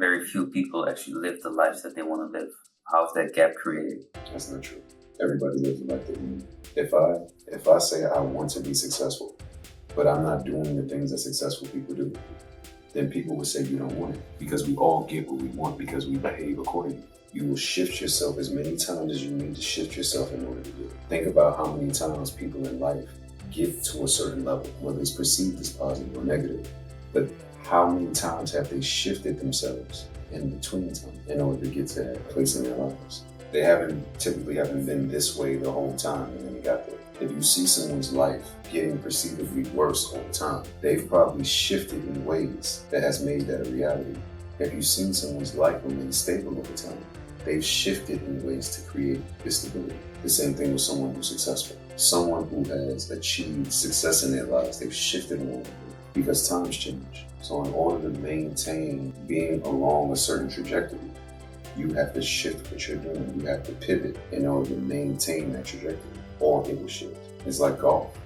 very few people actually live the lives that they want to live. How's that gap created? That's not true. Everybody lives a life they want. If I say I want to be successful, but I'm not doing the things that successful people do, then people will say you don't want it. Because we all get what we want because we behave accordingly. You will shift yourself as many times as you need to shift yourself in order to do it. Think about how many times people in life get to a certain level, whether it's perceived as positive or negative. But how many times have they shifted themselves in between time in order to get to that place in their lives? They typically haven't been this way the whole time and then they got there. If you see someone's life getting perceivably worse over time, they've probably shifted in ways that has made that a reality. If you've seen someone's life remain stable over time, they've shifted in ways to create this stability. The same thing with someone who's successful. Someone who has achieved success in their lives, they've shifted along because times change. So in order to maintain being along a certain trajectory, you have to shift what you're doing. You have to pivot in order to maintain that trajectory, or it will shift. It's like golf.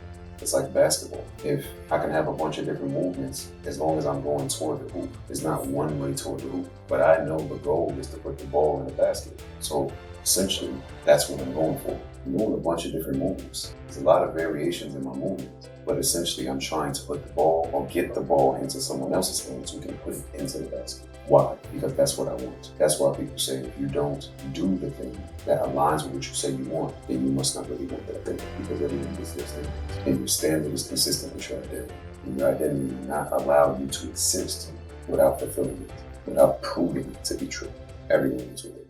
It's like basketball. If I can have a bunch of different movements, as long as I'm going toward the hoop, it's not one way toward the hoop. But I know the goal is to put the ball in the basket. So essentially, that's what I'm going for. I'm doing a bunch of different moves. There's a lot of variations in my movements. But essentially, I'm trying to put the ball or get the ball into someone else's hands who can put it into the basket. Why? Because that's what I want. That's why people say if you don't do the thing that aligns with what you say you want, then you must not really want that thing, because everyone gets their standards. And your standard is consistent with your identity. And your identity will not allow you to exist without fulfilling it, without proving it to be true. Everyone is with it.